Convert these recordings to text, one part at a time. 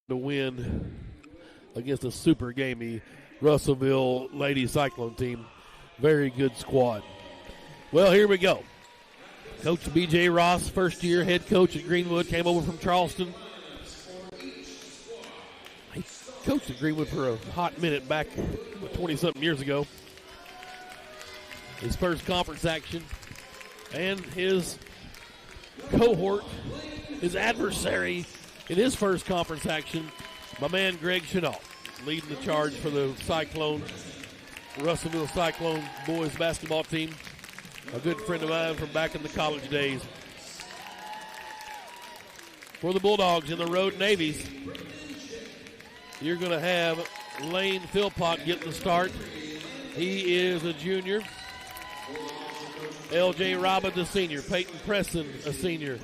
to win against a super gamey Russellville Lady Cyclone team. Very good squad. Well, here we go. Coach B.J. Ross, first-year head coach at Greenwood, came over from Charleston. He coached at Greenwood for a hot minute back 20-something years ago. His first conference action, and his cohort, his adversary in his first conference action, my man Greg Chenault, leading the charge for the Cyclone, Russellville Cyclone boys basketball team. A good friend of mine from back in the college days. For the Bulldogs in the Road Navies, you're going to have Lane Philpott getting the start. He is a junior. L.J. Robbins, a senior. Peyton Preston, a senior.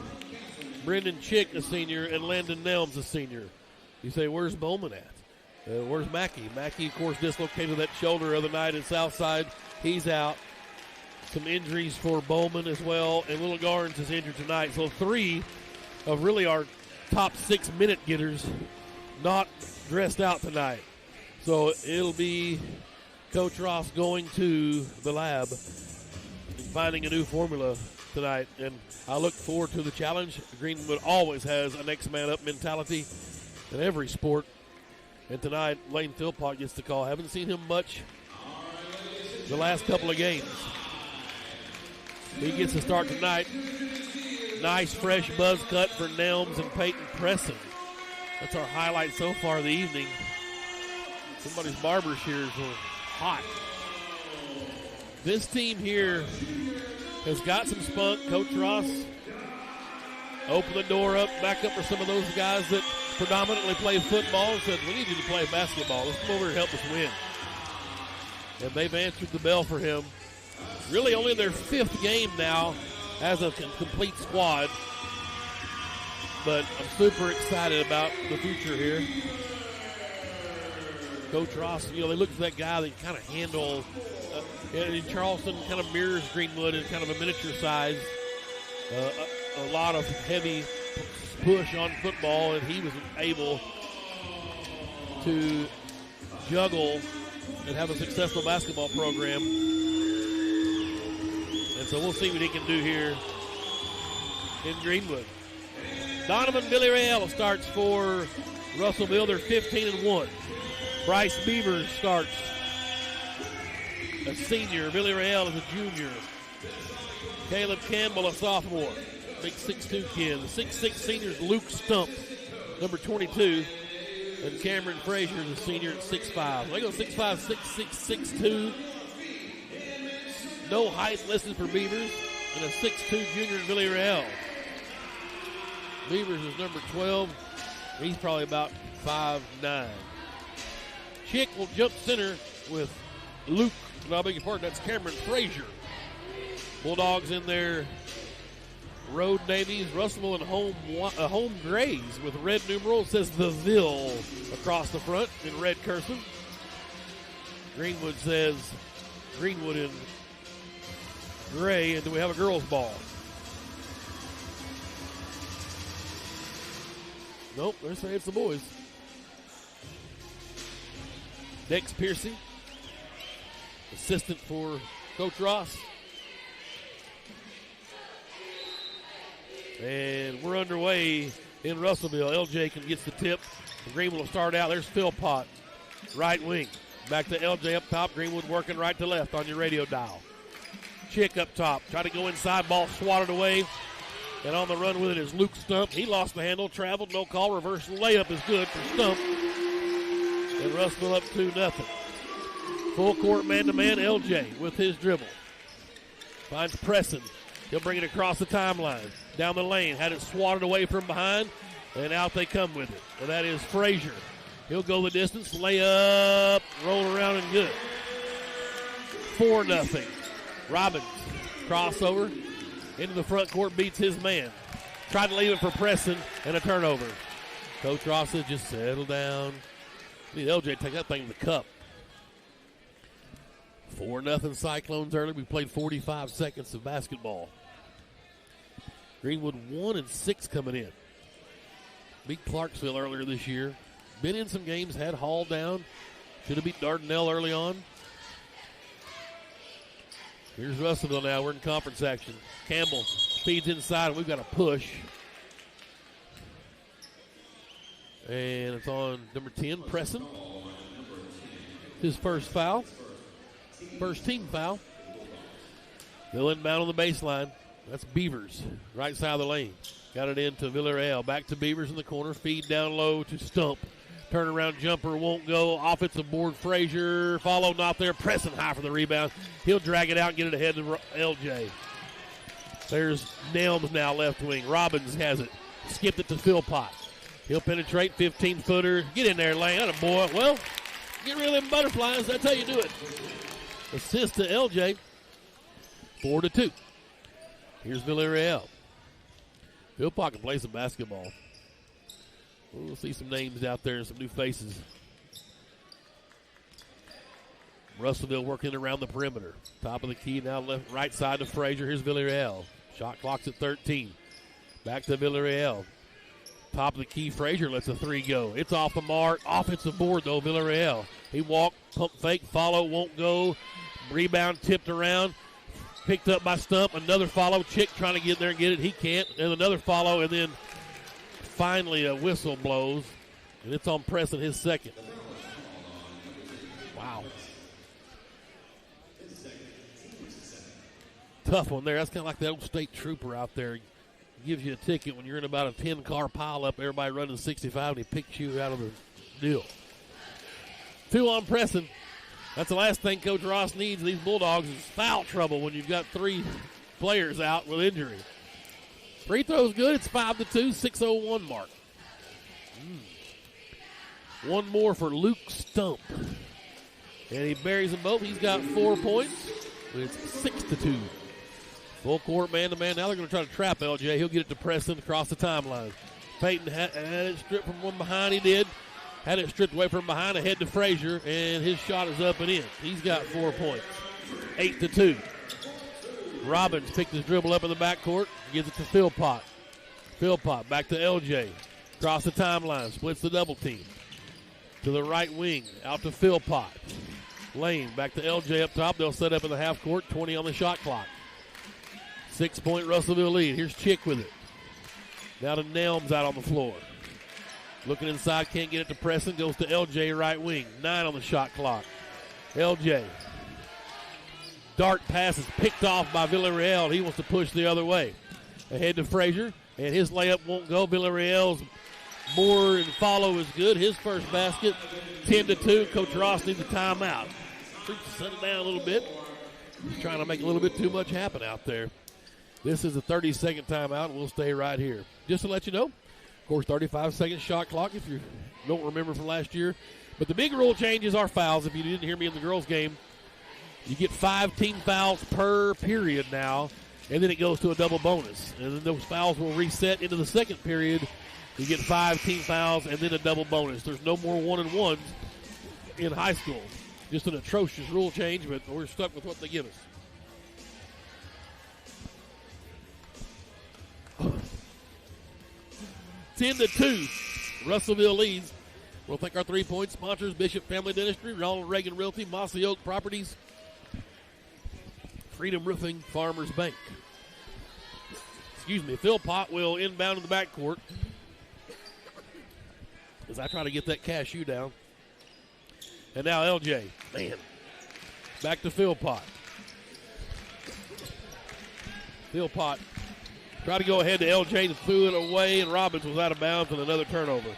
Brendan Chick, a senior. And Landon Nelms, a senior. You say, where's Bowman at? Where's Mackey? Mackey, of course, dislocated that shoulder the other night at Southside. He's out. Some injuries for Bowman as well. And Little Garns is injured tonight. So three of really our top 6 minute getters not dressed out tonight. So it'll be Coach Ross going to the lab and finding a new formula tonight. And I look forward to the challenge. Greenwood always has a next man up mentality in every sport. And tonight, Lane Philpott gets the call. Haven't seen him much the last couple of games. He gets the start tonight. Nice fresh buzz cut for Nelms and Peyton Preston. That's our highlight so far of the evening. Somebody's barber shears were hot. This team here has got some spunk. Coach Ross opened the door up, back up for some of those guys that predominantly play football and said, we need you to play basketball. Let's come over and help us win. And they've answered the bell for him. Really only their 5th game now as a complete squad. But I'm super excited about the future here. Coach Ross, they look for that guy that can kind of handle, and Charleston kind of mirrors Greenwood in kind of a miniature size. A lot of heavy push on football, and he was able to juggle and have a successful basketball program. And so we'll see what he can do here in Greenwood. Donovan Villarreal starts for Russellville. They're 15-1. Bryce Beavers starts, a senior. Villarreal is a junior. Caleb Campbell, a sophomore. Big 6'2 kid. The 6'6 seniors, Luke Stump, number 22. And Cameron Frazier is a senior at 6'5. They go 6'5", 6'6", 6'2". No height listed for Beavers. And a 6'2 junior at Villarreal. Beavers is number 12. He's probably about 5'9". Chick will jump center with Luke. I beg your pardon, that's Cameron Frazier. Bulldogs in their Road Navies, Russellville and home grays with red numerals. It says the Ville across the front in red cursive. Greenwood says Greenwood in gray, and then we have a girls' ball. Nope, they're saying it's the boys. Dex Piercy, assistant for Coach Ross. And we're underway in Russellville. LJ gets the tip. Greenwood will start out. There's Philpott, right wing. Back to LJ up top. Greenwood working right to left on your radio dial. Chick up top. Try to go inside. Ball swatted away. And on the run with it is Luke Stump. He lost the handle. Traveled. No call. Reverse layup is good for Stump. And Russellville up 2-0. Full court man-to-man. LJ with his dribble. Finds Preston. He'll bring it across the timeline. Down the lane. Had it swatted away from behind. And out they come with it. And that is Frazier. He'll go the distance. Lay up. Roll around and good. 4-0. Robbins. Crossover. Into the front court. Beats his man. Tried to leave it for Preston. And a turnover. Coach Ross said just settle down. Need LJ to take that thing to the cup. 4-0 Cyclones early. We played 45 seconds of basketball. Greenwood 1-6 coming in. Beat Clarksville earlier this year. been in some games, had Hall down. Should have beat Dardanelle early on. Here's Russellville now. We're in conference action. Campbell feeds inside, and we've got a push. And it's on number 10, Presson. His first foul. First team foul. They'll inbound on the baseline. That's Beavers, right side of the lane. Got it into Villarreal. Back to Beavers in the corner. Feed down low to Stump. Turnaround jumper won't go. Offensive board, Frazier. Follow not there. Pressing high for the rebound. He'll drag it out and get it ahead to LJ. There's Nelms now left wing. Robbins has it. Skipped it to Philpott. He'll penetrate. 15-footer. Get in there, Lane. Atta boy. Well, get rid of them butterflies. That's how you do it. Assist to LJ. 4-2. Here's Villarreal. Philpott can play some basketball. We'll see some names out there and some new faces. Russellville working around the perimeter. Top of the key now left, right side to Frazier. Here's Villarreal. Shot clock's at 13. Back to Villarreal. Top of the key, Frazier lets a three go. It's off the mark. Offensive board, though, Villarreal. He walked, pump fake, follow, won't go. Rebound tipped around. Picked up by Stump. Another follow. Chick trying to get there and get it. He can't. And another follow, and then finally a whistle blows. And it's on Preston, his second. Wow. Tough one there. That's kind of like that old state trooper out there. Gives you a ticket when you're in about a 10-car pileup, everybody running 65, and he picks you out of the deal. 2 on Preston. That's the last thing Coach Ross needs in these Bulldogs is foul trouble when you've got 3 players out with injury. Free throw's good. It's 5-2, 6:01 mark. One more for Luke Stump. And he buries them both. He's got 4 points. It's 6-2. Full court, man-to-man. Now they're going to try to trap LJ. He'll get it to Preston across the timeline. Peyton had it stripped from one behind. He did. Had it stripped away from behind, ahead to Frazier, and his shot is up and in. He's got 4 points. 8-2. Robbins picked his dribble up in the backcourt, gives it to Philpott. Philpott back to LJ. Across the timeline, splits the double team. To the right wing, out to Philpott. Lane back to LJ up top. They'll set up in the half court, 20 on the shot clock. 6-point Russellville lead. Here's Chick with it. Now to Nelms out on the floor. Looking inside, can't get it to Preston. Goes to LJ right wing. 9 on the shot clock. LJ. Dart pass is picked off by Villarreal. He wants to push the other way. Ahead to Frazier, and his layup won't go. Villarreal's board and follow is good. His first basket, 10-2. Coach Ross needs a timeout. Settle down a little bit. He's trying to make a little bit too much happen out there. This is a 30-second timeout, and we'll stay right here. Just to let you know, of course, 35-second shot clock if you don't remember from last year. But the big rule changes are fouls. If you didn't hear me in the girls' game, you get 5 team fouls per period now, and then it goes to a double bonus. And then those fouls will reset into the second period. You get 5 team fouls and then a double bonus. There's no more 1-and-1s in high school. Just an atrocious rule change, but we're stuck with what they give us. Oh. 10-2. Russellville leads. We'll thank our 3-point sponsors, Bishop Family Dentistry, Ronald Reagan Realty, Mossy Oak Properties, Freedom Roofing, Farmers Bank. Philpott will inbound in the backcourt as I try to get that cashew down. And now LJ, back to Philpott. Philpott tried to go ahead to LJ and threw it away, and Robbins was out of bounds and another turnover.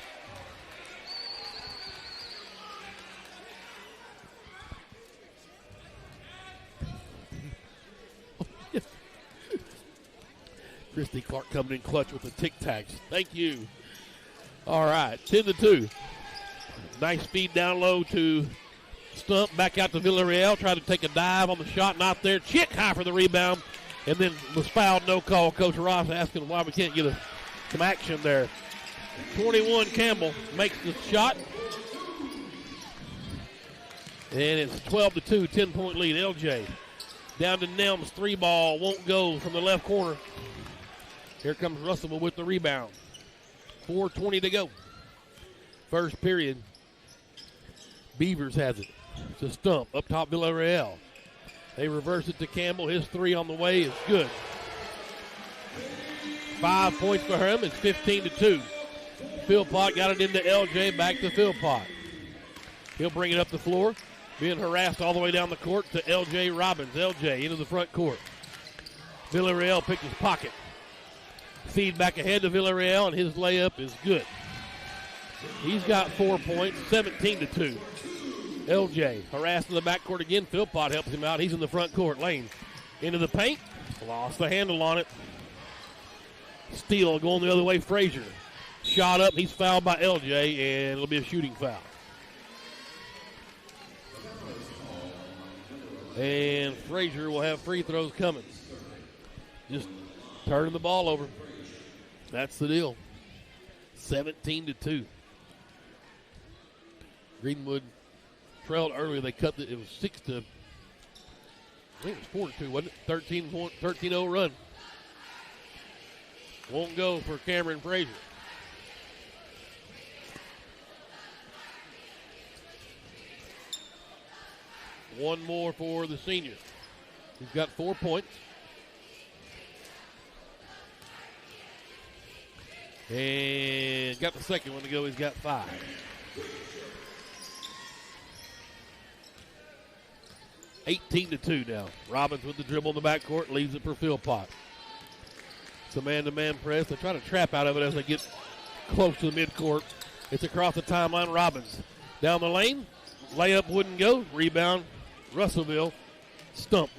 Christy Clark coming in clutch with the Tic Tacs. Thank you. All right, 10-2. Nice speed down low to Stump. Back out to Villarreal. Tried to take a dive on the shot. Not there. Chick high for the rebound. And then was fouled. No call. Coach Ross asking why we can't get some action there. 21 Campbell makes the shot. And it's 12-2. 10-point lead. LJ down to Nelms. 3-ball. Won't go from the left corner. Here comes Russellville with the rebound. 4:20 to go. first period. Beavers has it. It's a stump up top Villarreal. They reverse it to Campbell. His three on the way is good. 5 points for him. It's 15-2. Philpott got it into LJ. Back to Philpott. He'll bring it up the floor. Being harassed all the way down the court to LJ Robbins. LJ into the front court. Villarreal picked his pocket. Feed back ahead to Villarreal, and his layup is good. He's got 4 points, 17-2. LJ harassed in the backcourt again. Philpott helps him out. He's in the front court. Lane into the paint. Lost the handle on it. Steele going the other way. Frazier. Shot up. He's fouled by LJ, and it'll be a shooting foul. And Frazier will have free throws coming. Just turning the ball over. That's the deal. 17-2. Greenwood trailed earlier. They cut it. It was 6-. I think it was 4-2, wasn't it? 13-0 run. Won't go for Cameron Frazier. One more for the senior. He's got 4 points. And got the second one to go. He's got 5. (18-2) now. Robbins with the dribble in the backcourt, leaves it for Philpott. It's a man-to-man press. They try to trap out of it as they get close to the midcourt. It's across the timeline. Robbins down the lane. Layup wouldn't go. Rebound, Russellville. Stump.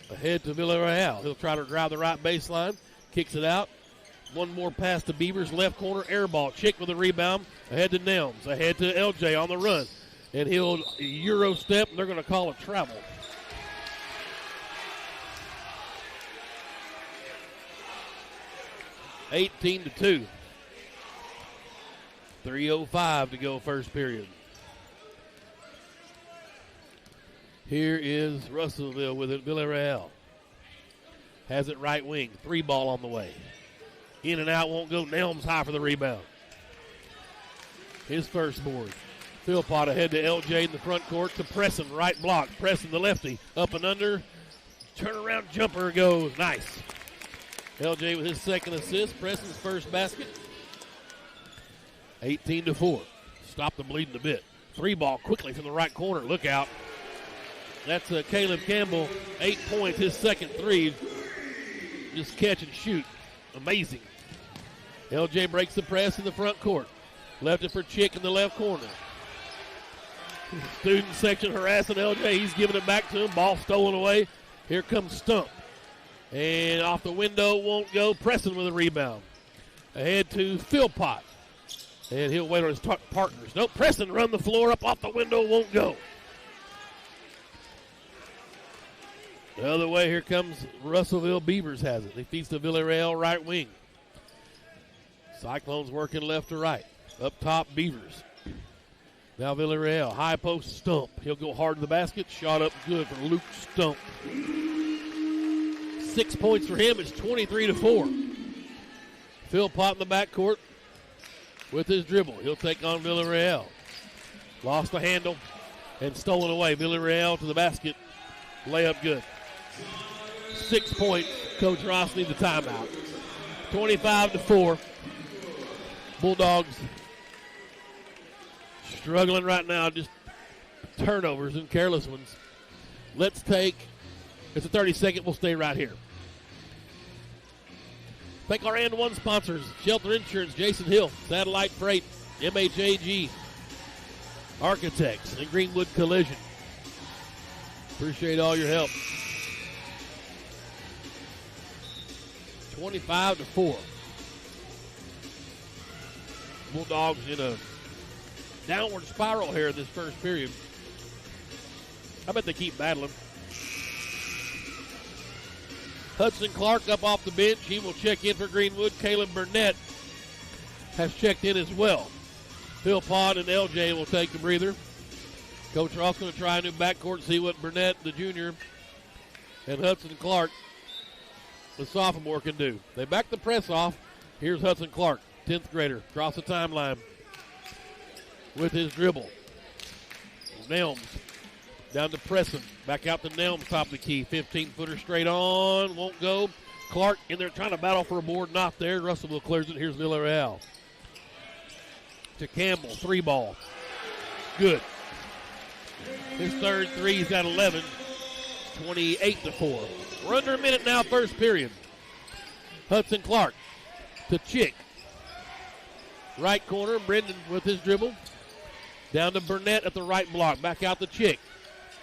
Ahead to Villarreal. He'll try to drive the right baseline. Kicks it out. One more pass to Beavers. Left corner, air ball. Chick with the rebound. Ahead to Nelms. Ahead to LJ on the run. And he'll Euro step, and they're going to call a travel. (18-2). 3:05 to go first period. Here is Russellville with it. Villarreal has it right wing. 3 ball on the way. In and out, won't go. Nelms high for the rebound. His first board. Philpott ahead to LJ in the front court to Preston, right block. Preston the lefty, up and under. Turnaround jumper goes. Nice. LJ with his second assist. Preston's first basket. 18-4. Stop the bleeding a bit. 3 ball quickly from the right corner. Look out. That's Caleb Campbell. 8 points. His second 3. Just catch and shoot. Amazing. LJ breaks the press in the front court. Left it for Chick in the left corner. Student section harassing LJ. He's giving it back to him. Ball stolen away. Here comes Stump. And off the window, won't go. Preston with a rebound. Ahead to Philpott. And he'll wait on his partners. Nope, Preston run the floor up off the window, won't go. The other way, here comes Russellville. Beavers has it. He feeds to Villarreal, right wing. Cyclones working left to right. Up top, Beavers. Now Villarreal, high post, Stump. He'll go hard to the basket. Shot up good for Luke Stump. 6 points for him. It's 23-4. Philpott in the backcourt with his dribble. He'll take on Villarreal. Lost the handle and stolen away. Villarreal to the basket. Layup good. 6 points. Coach Ross needs a timeout. 25-4. Bulldogs struggling right now. Just turnovers and careless ones. Let's take, it's a 30-second. We'll stay right here. Thank our and one sponsors: Shelter Insurance, Jason Hill, Satellite Freight, MHAG, Architects, and Greenwood Collision. Appreciate all your help. 25-4. Bulldogs in a downward spiral here in this first period. I bet they keep battling. Hudson Clark up off the bench. He will check in for Greenwood. Caleb Burnett has checked in as well. Philpott and LJ will take the breather. Coach Ross going to try a new backcourt, see what Burnett, the junior, and Hudson Clark, the sophomore, can do. They back the press off. Here's Hudson Clark, 10th grader, across the timeline. with his dribble. Nelms down to Preston. Back out to Nelms, top of the key. 15-footer straight on. Won't go. Clark in there trying to battle for a board. Not there. Russellville clears it. Here's Villarreal. To Campbell. 3-ball. Good. His third three. He's got 11. 28-4. We're under a minute now, first period. Hudson Clark to Chick. Right corner. Brendan with his dribble. Down to Burnett at the right block. Back out to Chick.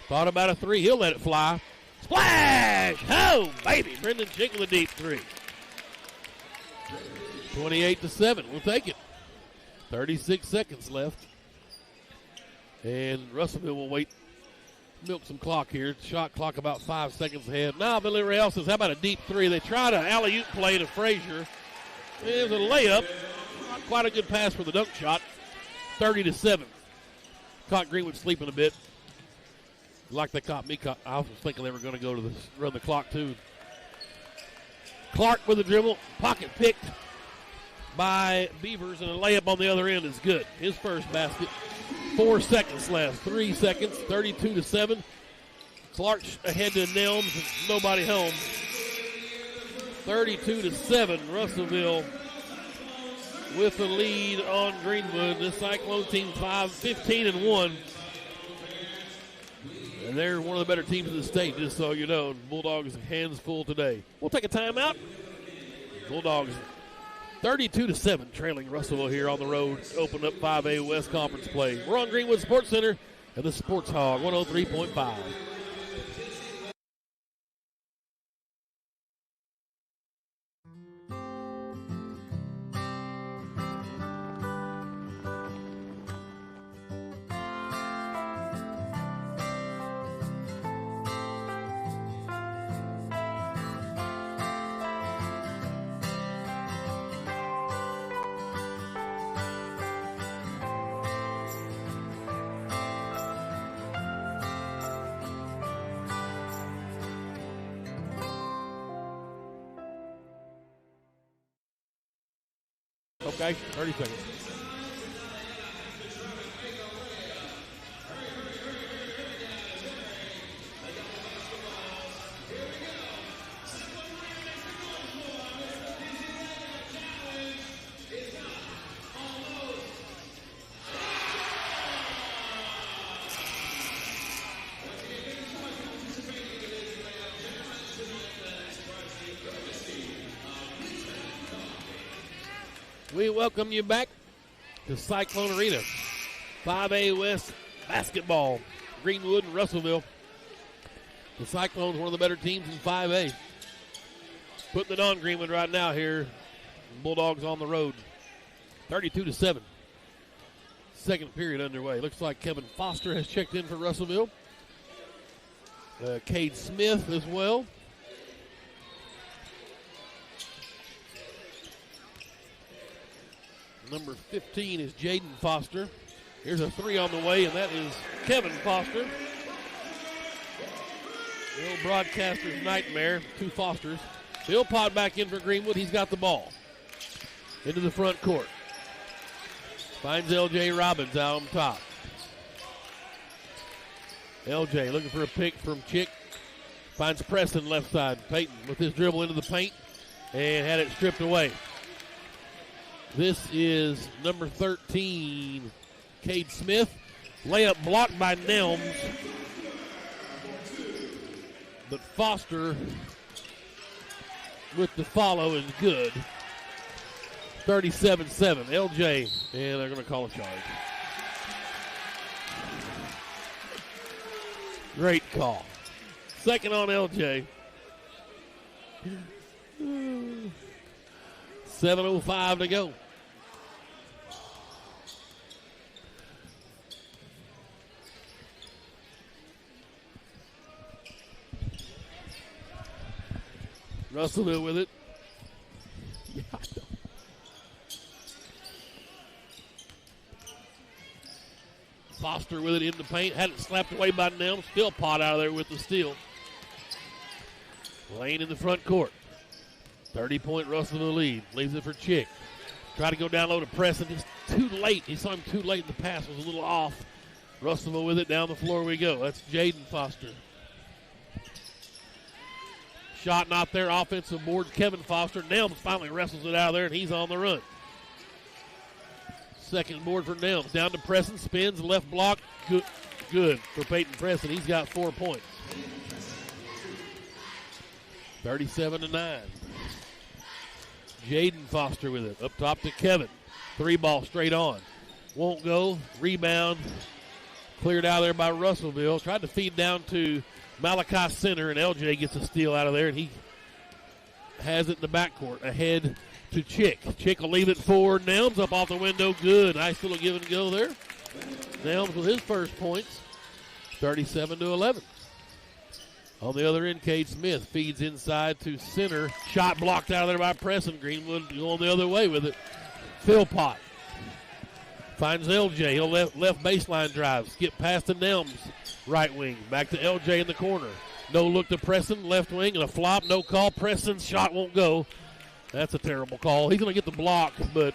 Thought about a three. He'll let it fly. Splash! Oh, baby. Brendan Chick with a deep three. 28-7. We'll take it. 36 seconds left. And Russellville will milk some clock here. Shot clock about 5 seconds ahead. Now Villarreal says, how about a deep three? They tried an alley-oop play to Frazier. It was a layup. Not quite a good pass for the dunk shot. 30-7. Caught Greenwood sleeping a bit. Like they caught me. I was thinking they were going to go to run the clock too. Clark with the dribble. Pocket picked by Beavers, and a layup on the other end is good. His first basket. 4 seconds left. 3 seconds. 32-7. Clark ahead to Nelms, and nobody home. 32-7. Russellville with the lead on Greenwood. This Cyclone team 15-1. And they're one of the better teams in the state, just so you know. Bulldogs hands full today. We'll take a timeout. Bulldogs 32-7 trailing Russellville here on the road. Open up 5A West Conference play. We're on Greenwood Sports Center and the Sports Hog 103.5. Okay, 30 seconds. We welcome you back to Cyclone Arena. 5A West basketball. Greenwood and Russellville. The Cyclones, one of the better teams in 5A. Putting it on Greenwood right now here. Bulldogs on the road. 32-7. Second period underway. Looks like Kevin Foster has checked in for Russellville. Cade Smith as well. Number 15 is Jaden Foster. Here's a three on the way, and that is Kevin Foster. The old broadcaster's nightmare, two Fosters. Philpott back in for Greenwood. He's got the ball. Into the front court. Finds L.J. Robbins out on top. L.J. looking for a pick from Chick. Finds Preston left side. Peyton with his dribble into the paint and had it stripped away. This is number 13, Cade Smith. Layup blocked by Nelms. But Foster with the follow is good. 37-7. LJ, and they're going to call a charge. Great call. Second on LJ. 7:05 to go. Russellville with it. Yeah, I know. Foster with it in the paint. Had it slapped away by Nelms. Philpott out of there with the steal. Lane in the front court. 30-point Russellville lead. Leaves it for Chick. Try to go down low to Preston. Just too late. He saw him too late. The pass was a little off. Russellville with it. Down the floor we go. That's Jaden Foster. Shot not there. Offensive board, Kevin Foster. Nelms finally wrestles it out of there, and he's on the run. Second board for Nelms. Down to Preston. Spins. Left block. Good for Peyton Preston. He's got 4 points. 37-9. Jaden Foster with it. Up top to Kevin. 3-ball straight on. Won't go. Rebound. Cleared out of there by Russellville. Tried to feed down to Malachi Center, and LJ gets a steal out of there, and he has it in the backcourt. Ahead to Chick. Chick will leave it for Nelms. Up off the window. Good. Nice little give and go there. Nelms with his first points. 37-11. On the other end, Cade Smith feeds inside to Center. Shot blocked out of there by Preston. Greenwood going the other way with it. Philpott finds LJ. He'll left baseline drive. Skip past to Nelms. Right wing. Back to LJ in the corner. No look to Preston. Left wing and a flop. No call. Preston's shot won't go. That's a terrible call. He's going to get the block, but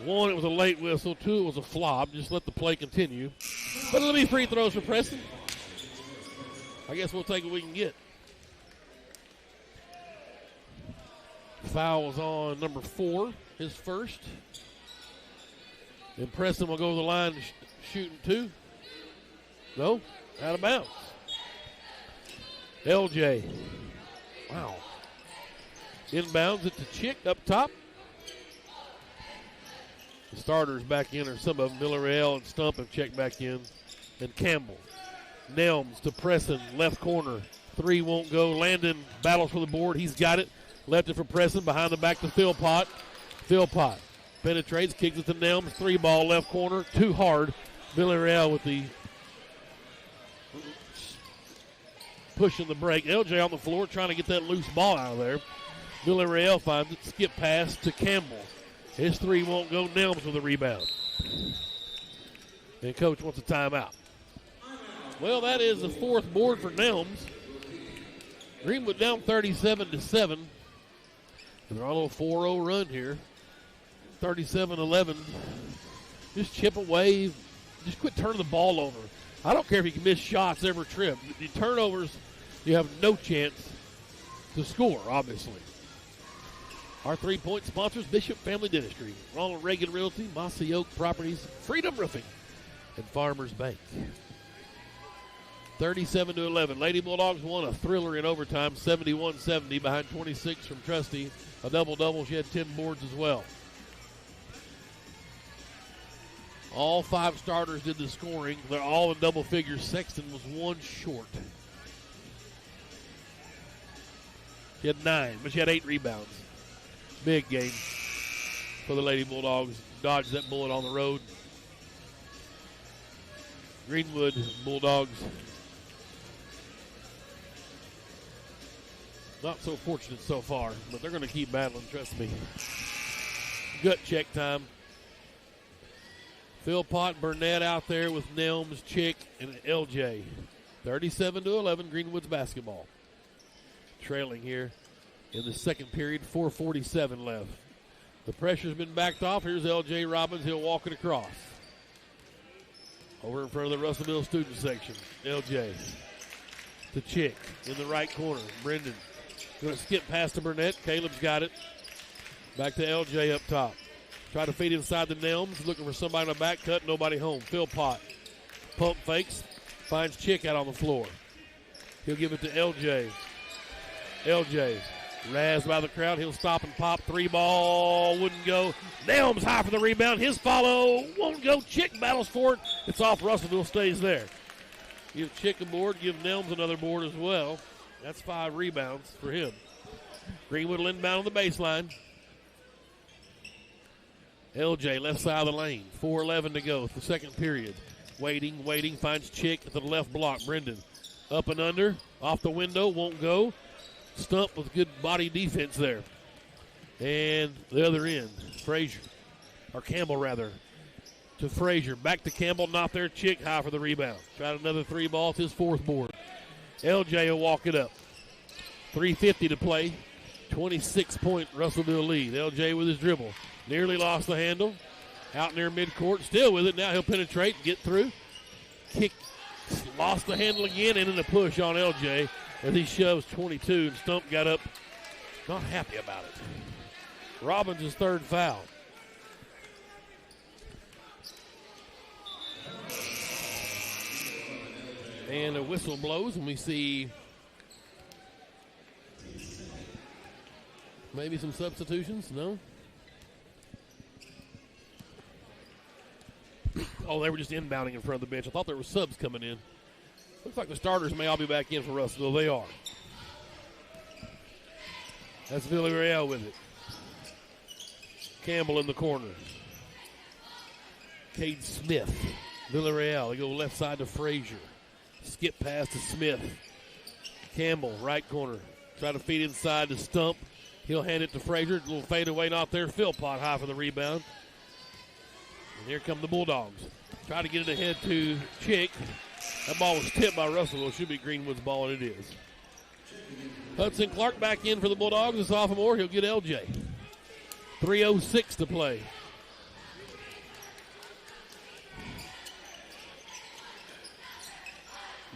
one, it was a late whistle. Two, it was a flop. Just let the play continue. But it'll be free throws for Preston. I guess we'll take what we can get. Foul was on number 4, his first. And Preston will go to the line shooting 2. No, out of bounds. LJ. Wow. Inbounds it to Chick up top. The starters back in, or some of them. Villarreal and Stump have checked back in. And Campbell. Nelms to Preston, left corner. 3 won't go. Landon battles for the board. He's got it. Left it for Preston. Behind the back to Philpott. Philpott penetrates, kicks it to Nelms. 3-ball left corner. Too hard. Villarreal with the pushing the break. LJ on the floor trying to get that loose ball out of there. Villarreal finds it. Skip pass to Campbell. His 3 won't go. Nelms with a rebound. And coach wants a timeout. Well, that is the 4th board for Nelms. Greenwood down 37-7. And they're on a little 4-0 run here. 37-11. Just chip away. Just quit turning the ball over. I don't care if you can miss shots every trip. The turnovers, you have no chance to score, obviously. Our 3-point sponsors, Bishop Family Dentistry, Ronald Reagan Realty, Mossy Oak Properties, Freedom Roofing, and Farmers Bank. 37-11. Lady Bulldogs won a thriller in overtime, 71-70 behind 26 from Trusty. A double-double. She had 10 boards as well. All 5 starters did the scoring. They're all in double figures. Sexton was 1 short. She had 9, but she had 8 rebounds. Big game for the Lady Bulldogs. Dodged that bullet on the road. Greenwood Bulldogs not so fortunate so far, but they're going to keep battling, trust me. Gut check time. Philpott, Burnett out there with Nelms, Chick, and LJ. 37-11, Greenwood's basketball. Trailing here in the second period, 4:47 left. The pressure's been backed off. Here's LJ Robbins. He'll walk it across. Over in front of the Russellville student section. LJ to Chick in the right corner. Brendan going to skip past to Burnett. Caleb's got it. Back to LJ up top. Try to feed inside the Nelms. Looking for somebody on the back cut. Nobody home. Philpott. Pump fakes. Finds Chick out on the floor. He'll give it to LJ. LJ. Razzed by the crowd. He'll stop and pop. 3-ball. Wouldn't go. Nelms high for the rebound. His follow. Won't go. Chick battles for it. It's off. Russellville stays there. Give Chick a board. Give Nelms another board as well. That's 5 rebounds for him. Greenwood will inbound on the baseline. LJ left side of the lane. 4:11 to go. It's the second period. Waiting. Finds Chick at the left block. Brendan up and under. Off the window. Won't go. Stump with good body defense there. And the other end. Campbell rather. To Frazier. Back to Campbell. Not there. Chick high for the rebound. Tried another 3-ball. It's his 4th board. LJ will walk it up. 3:50 to play. 26-point Russellville lead. LJ with his dribble. Nearly lost the handle. Out near midcourt, still with it. Now he'll penetrate, get through. Kick, lost the handle again, and in a push on LJ as he shoves 22, and Stump got up, not happy about it. Robbins' third foul. And a whistle blows, and we see maybe some substitutions. No? Oh, they were just inbounding in front of the bench. I thought there were subs coming in. Looks like the starters may all be back in for Russellville. They are. That's Villarreal with it. Campbell in the corner. Cade Smith. Villarreal. They go left side to Frazier. Skip pass to Smith. Campbell, right corner. Try to feed inside to Stump. He'll hand it to Frazier. A little fadeaway, not there. Philpott high for the rebound. And here come the Bulldogs. Try to get it ahead to Chick. That ball was tipped by Russellville. It should be Greenwood's ball, and it is. Hudson Clark back in for the Bulldogs, a sophomore. He'll get LJ. 3:06 to play.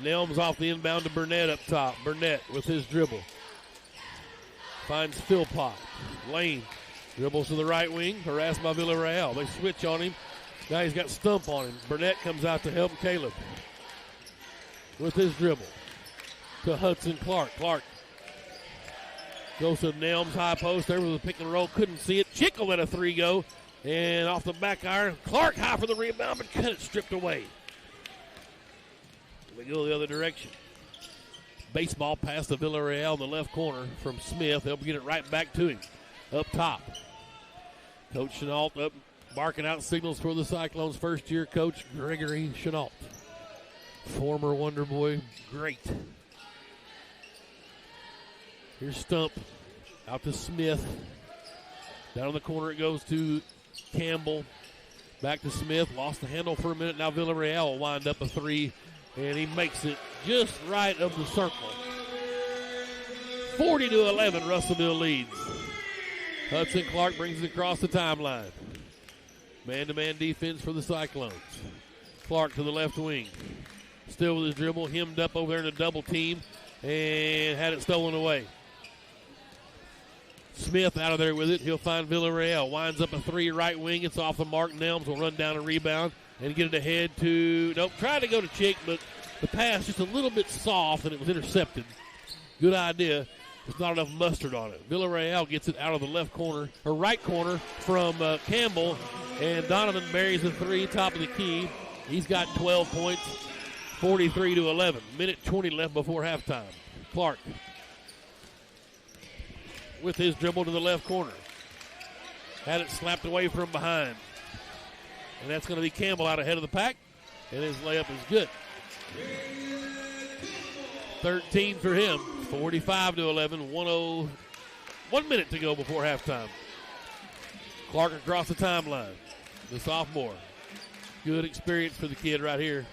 Nelms off the inbound to Burnett up top. Burnett with his dribble. Finds Philpott. Lane dribbles to the right wing. Harassed by Villarreal. They switch on him. Now he's got Stump on him. Burnett comes out to help Caleb with his dribble to Hudson Clark. Clark goes to Nelms high post. There was a pick and roll. Couldn't see it. Chick will let a three go. And off the back iron. Clark high for the rebound, but cut it stripped away. We go the other direction. Baseball pass to Villarreal in the left corner from Smith. They'll get it right back to him up top. Coach Chenault up barking out signals for the Cyclones. First year coach Gregory Chenault. Former Wonder Boy, great. Here's Stump out to Smith. Down in the corner it goes to Campbell. Back to Smith. Lost the handle for a minute. Now Villarreal will wind up a three. And he makes it just right of the circle. 40-11, Russellville leads. Hudson Clark brings it across the timeline. Man-to-man defense for the Cyclones. Clark to the left wing. Still with his dribble, hemmed up over there in a double team, and had it stolen away. Smith out of there with it. He'll find Villarreal. Winds up a three right wing. It's off the mark. Nelms will run down a rebound and get it ahead to, nope, tried to go to Chick, but the pass just a little bit soft and it was intercepted. Good idea. There's not enough mustard on it. Villarreal gets it out of the left corner, or right corner from Campbell, and Donovan buries the three, top of the key. He's got 12 points, 43-11. Minute 20 left before halftime. Clark with his dribble to the left corner. Had it slapped away from behind. And that's going to be Campbell out ahead of the pack, and his layup is good. 13 for him, 45-11, 1 minute to go before halftime. Clark across the timeline, the sophomore. Good experience for the kid right here.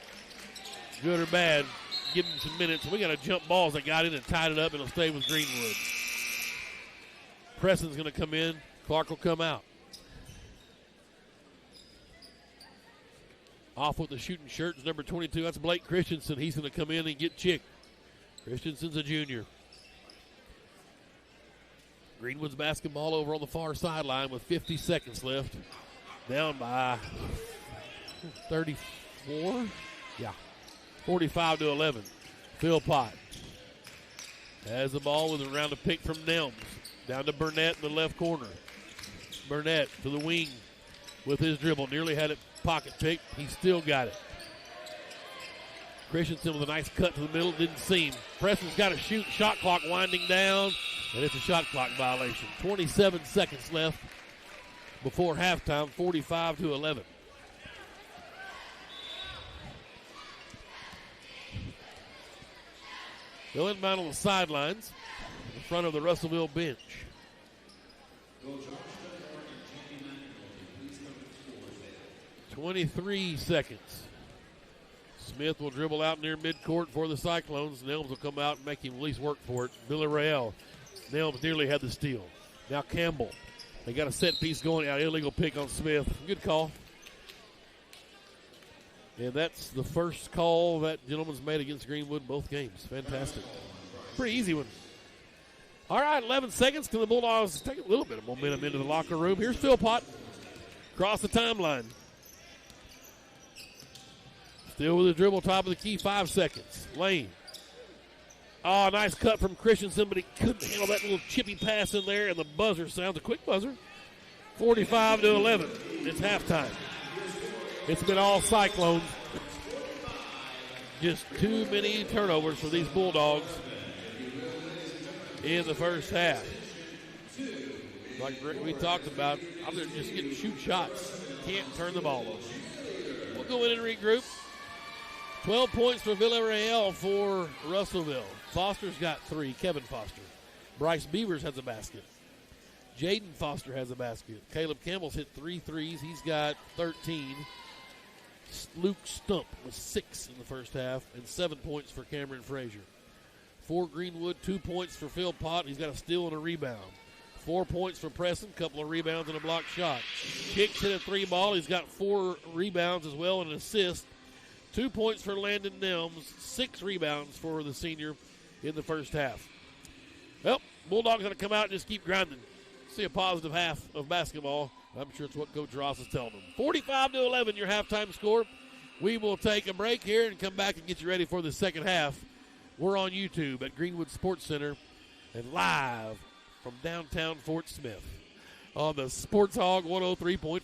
Good or bad, give him some minutes. We got a jump balls that got in and tied it up, and it'll stay with Greenwood. Preston's going to come in. Clark will come out. Off with the shooting shirt is number 22. That's Blake Christensen. He's going to come in and get Chick. Christensen's a junior. Greenwood's basketball over on the far sideline with 50 seconds left. Down by 34? Yeah. 45-11. Philpott has the ball with a round of pick from Nelms. Down to Burnett in the left corner. Burnett to the wing with his dribble. Nearly had it pocket pick. He still got it. Christensen with a nice cut to the middle. Didn't seem. Preston's got to shoot. Shot clock winding down. And it's a shot clock violation. 27 seconds left before halftime. 45-11. They'll inbound on the sidelines in front of the Russellville bench. 23 seconds. Smith will dribble out near midcourt for the Cyclones. Nelms will come out and make him at least work for it. Villarreal. Nelms nearly had the steal. Now Campbell. They got a set piece going out. Illegal pick on Smith. Good call. And that's the first call that gentleman's made against Greenwood both games. Fantastic. Pretty easy one. All right, 11 seconds to the Bulldogs take a little bit of momentum into the locker room. Here's Philpott across the timeline. Still with the dribble, top of the key, 5 seconds. Lane. Oh, nice cut from Christensen, but he couldn't handle that little chippy pass in there, and the buzzer sounds a quick buzzer. 45-11. It's halftime. It's been all Cyclones. Just too many turnovers for these Bulldogs in the first half. Like we talked about, I'm just getting shoot shots. Can't turn the ball over. We'll go in and regroup. 12 points for Villarreal for Russellville. Foster's got 3, Kevin Foster. Bryce Beavers has a basket. Jaden Foster has a basket. Caleb Campbell's hit 3 threes. He's got 13. Luke Stump with 6 in the first half and 7 points for Cameron Frazier. For Greenwood, 2 points for Philpott. He's got a steal and a rebound. 4 points for Preston, couple of rebounds and a blocked shot. Hicks hit a 3 ball. He's got 4 rebounds as well and an assist. 2 points for Landon Nelms, 6 rebounds for the senior in the first half. Well, Bulldogs going to come out and just keep grinding. See a positive half of basketball. I'm sure it's what Coach Ross is telling them. 45-11, your halftime score. We will take a break here and come back and get you ready for the second half. We're on YouTube at Greenwood Sports Center and live from downtown Fort Smith on the Sports Hog 103.5.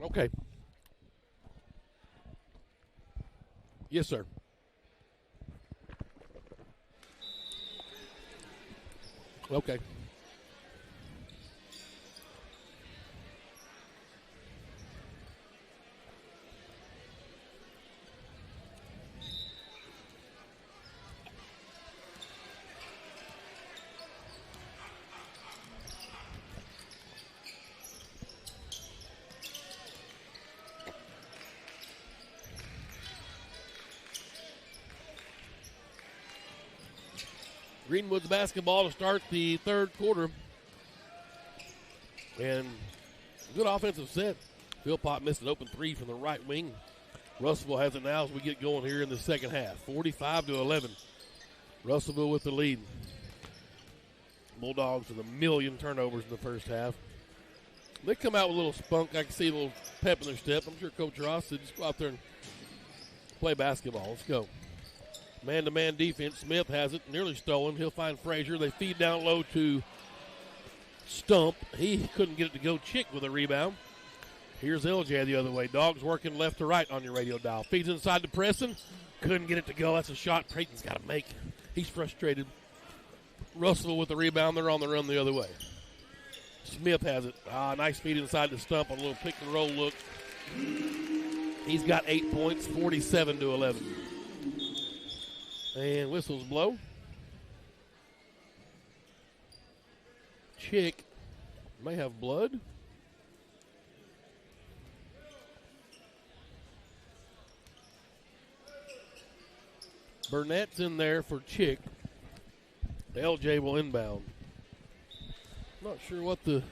Okay. Yes, sir. Okay. Greenwood's basketball to start the third quarter. And good offensive set. Philpott missed an open three from the right wing. Russellville has it now as we get going here in the second half. 45-11. Russellville with the lead. Bulldogs with 1,000,000 turnovers in the first half. They come out with a little spunk. I can see a little pep in their step. I'm sure Coach Ross said just go out there and play basketball. Let's go. Man-to-man defense. Smith has it, nearly stolen. He'll find Frazier. They feed down low to Stump. He couldn't get it to go. Chick with a rebound. Here's LJ the other way. Dogs working left to right on your radio dial. Feeds inside to Preston. Couldn't get it to go. That's a shot Creighton's got to make. He's frustrated. Russellville with the rebound. They're on the run the other way. Smith has it. Nice feed inside to Stump on a little pick and roll look. He's got 8 points, 47-11. And whistles blow. Chick may have blood. Burnett's in there for Chick. LJ will inbound. Not sure what the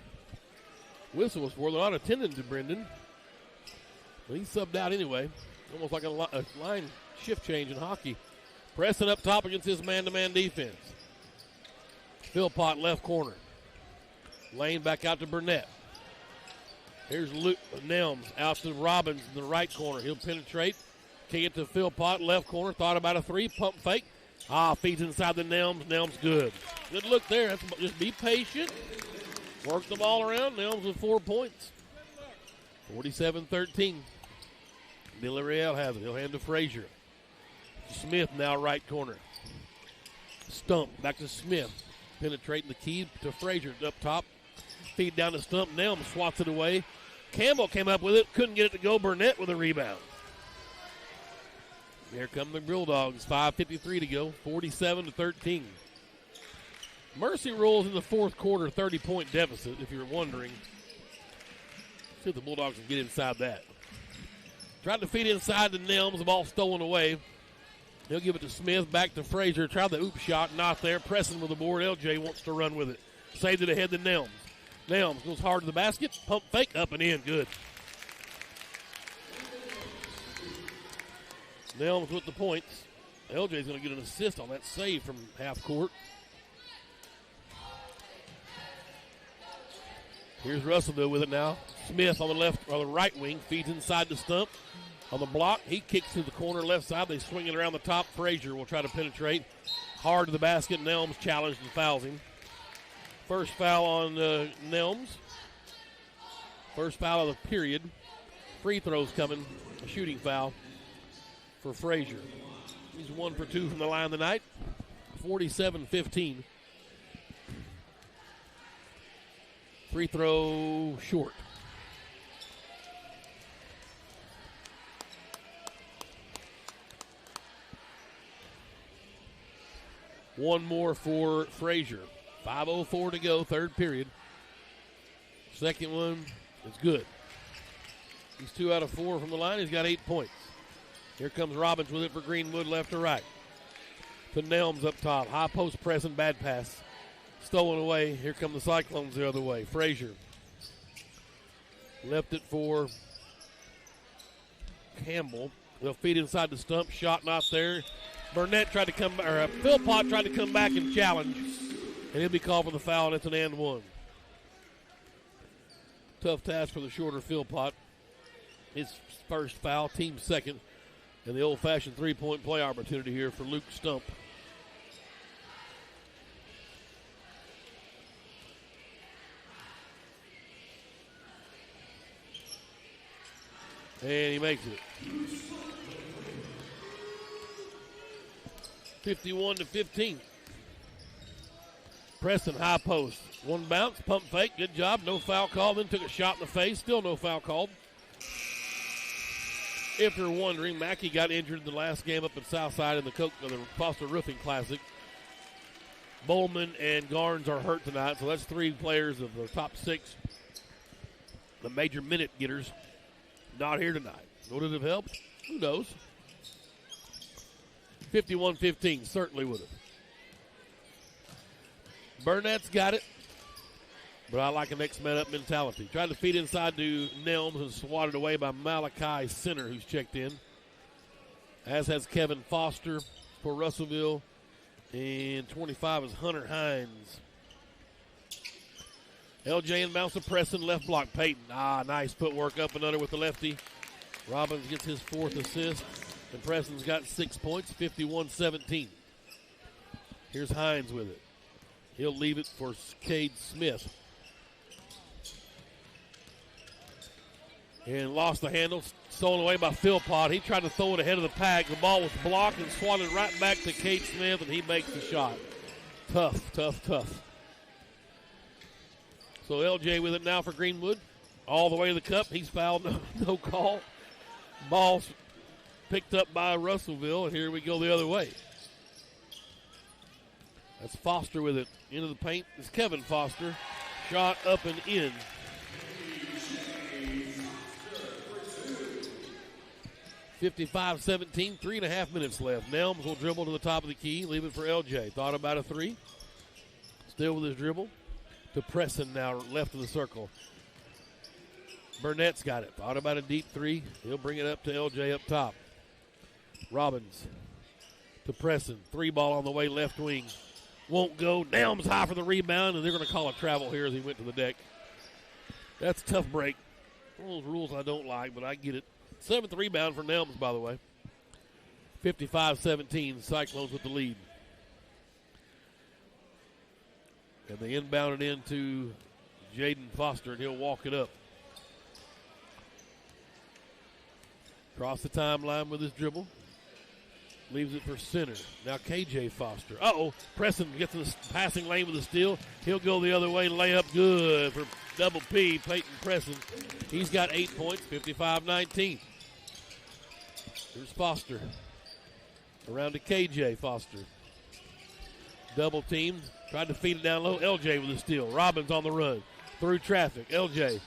whistle was for. They're not attending to Brendan. But he subbed out anyway. Almost like a line shift change in hockey. Pressing up top against his man-to-man defense. Philpott left corner. Lane back out to Burnett. Here's Luke Nelms out to Robbins in the right corner. He'll penetrate. Kick it to Philpott, left corner. Thought about a three, pump fake. Feeds inside the Nelms. Nelms good. Good look there. That's, just be patient. Work the ball around. Nelms with 4 points. 47-13. Villarreal has it. He'll hand to Frazier. Smith now right corner. Stump back to Smith. Penetrating the key to Frazier up top. Feed down to Stump. Nelms swats it away. Campbell came up with it. Couldn't get it to go. Burnett with a rebound. Here come the Bulldogs. 5:53 to go. 47-13. Mercy rolls in the fourth quarter. 30-point deficit, if you're wondering. See if the Bulldogs can get inside that. Tried to feed inside to Nelms. The ball stolen away. He'll give it to Smith. Back to Frazier. Tried the oop shot. Not there. Pressing with the board. LJ wants to run with it. Saved it ahead to Nelms. Nelms goes hard to the basket. Pump fake. Up and in. Good. Nelms with the points. LJ's going to get an assist on that save from half court. Here's Russellville with it now. Smith on the left or the right wing feeds inside the Stump. On the block, he kicks to the corner left side. They swing it around the top. Frazier will try to penetrate. Hard to the basket. Nelms challenged and fouls him. First foul on Nelms. First foul of the period. Free throws coming. A shooting foul for Frazier. He's 1 for 2 from the line tonight. 47-15. Free throw short. One more for Frazier. 5:04 to go, third period. Second one is good. He's 2 out of 4 from the line. He's got 8 points. Here comes Robbins with it for Greenwood, left to right. To Nelms up top. High post press and bad pass. Stolen away. Here come the Cyclones the other way. Frazier left it for Campbell. They'll feed inside the Stump. Shot not there. Burnett tried to come, or Philpott tried to come back and challenge, and he'll be called for the foul, and it's an and one. Tough task for the shorter Philpott. His first foul, team second, and the old-fashioned three-point play opportunity here for Luke Stump. And he makes it. 51-15. Preston high post. One bounce, pump fake, good job. No foul call, then took a shot in the face. Still no foul called. If you're wondering, Mackey got injured in the last game up at Southside in the Foster Roofing Classic. Bowman and Garnes are hurt tonight, so that's 3 players of the top 6, the major minute getters, not here tonight. Would it have helped? Who knows? 51-15, certainly would have. Burnett's got it, but I like a next man up mentality. Tried to feed inside to Nelms and swatted away by Malachi Center, who's checked in. As has Kevin Foster for Russellville. And 25 is Hunter Hines. LJ inbounds to Preston, left block. Peyton. Nice footwork up and under with the lefty. Robbins gets his 4th assist. And Preston's got 6 points, 51-17. Here's Hines with it. He'll leave it for Cade Smith. And lost the handle, stolen away by Philpott. He tried to throw it ahead of the pack. The ball was blocked and swatted right back to Cade Smith, and he makes the shot. Tough. So LJ with it now for Greenwood. All the way to the cup. He's fouled, no call. Ball's picked up by Russellville, and here we go the other way. That's Foster with it. Into the paint is Kevin Foster. Shot up and in. 55-17, 3.5 minutes left. Nelms will dribble to the top of the key, leave it for LJ. Thought about a 3. Still with his dribble. To Preston now, left of the circle. Burnett's got it. Thought about a deep 3. He'll bring it up to LJ up top. Robbins to Preston. 3 ball on the way, left wing. Won't go. Nelms high for the rebound, and they're going to call a travel here as he went to the deck. That's a tough break. One of those rules I don't like, but I get it. 7th rebound for Nelms, by the way. 55-17, Cyclones with the lead. And they inbound it into Jaden Foster, and he'll walk it up. Across the timeline with his dribble. Leaves it for Center. Now KJ Foster. Preston gets in the passing lane with a steal. He'll go the other way, layup good for double P, Peyton Preston. He's got 8 points, 55-19. Here's Foster. Around to KJ Foster. Double teamed. Tried to feed it down low. LJ with a steal. Robbins on the run. Through traffic. LJ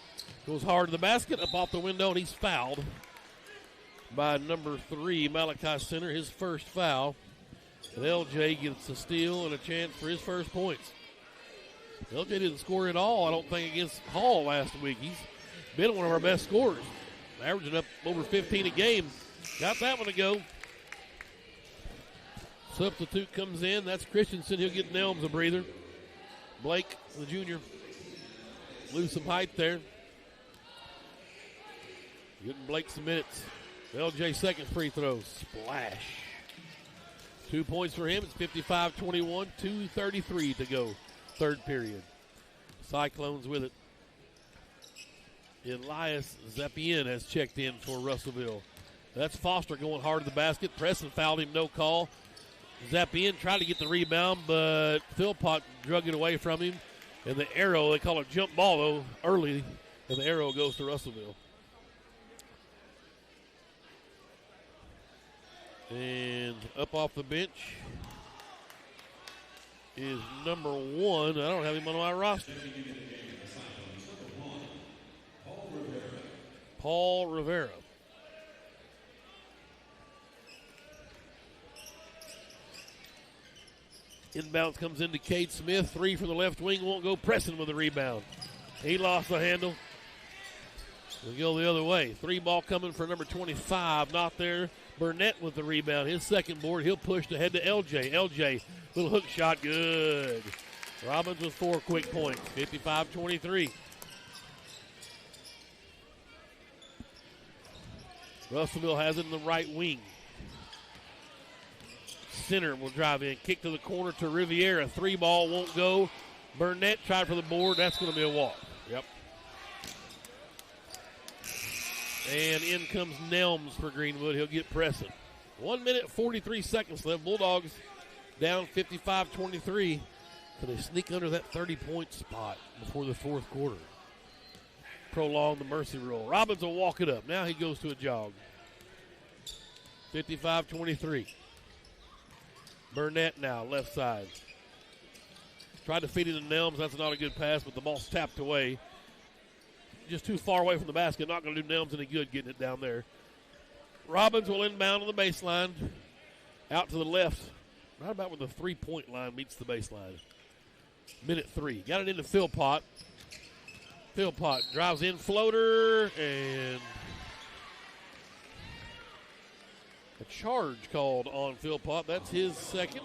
goes hard to the basket. Up off the window, and he's fouled by number 3, Malachi Center. His first foul. And LJ gets a steal and a chance for his first points. LJ didn't score at all, I don't think, against Hall last week. He's been one of our best scorers. Averaging up over 15 a game. Got that one to go. Substitute comes in. That's Christensen. He'll get Nelms a breather. Blake, the junior, lose some height there. Getting Blake some minutes. LJ second free throw. Splash. 2 points for him. It's 55-21. 2:33 to go. Third period. Cyclones with it. Elias Zapien has checked in for Russellville. That's Foster going hard to the basket. Preston fouled him, no call. Zapien tried to get the rebound, but Philpott drug it away from him. And the arrow, they call it jump ball, though, early. And the arrow goes to Russellville. And up off the bench is number 1. I don't have him on my roster. Paul Rivera. Inbounds comes into Cade Smith. 3 from the left wing. Won't go. Preston with the rebound. He lost the handle. We'll go the other way. 3 ball coming for number 25. Not there. Burnett with the rebound. His second board. He'll push ahead to LJ. LJ, little hook shot. Good. Robbins with 4 quick points. 55-23. Russellville has it in the right wing. Center will drive in. Kick to the corner to Riviera. 3 ball won't go. Burnett tried for the board. That's going to be a walk. Yep. And in comes Nelms for Greenwood. He'll get pressing. 1 minute, 43 seconds left. Bulldogs down 55-23. Can they sneak under that 30-point spot before the fourth quarter? Prolong the mercy rule. Robbins will walk it up. Now he goes to a jog. 55-23. Burnett now, left side. Tried to feed it to Nelms. That's not a good pass, but the ball's tapped away. Just too far away from the basket. Not going to do Nelms any good getting it down there. Robbins will inbound on the baseline. Out to the left. Right about where the three-point line meets the baseline. Minute 3. Got it into Philpott. Philpott drives in, floater, and a charge called on Philpott. That's his second.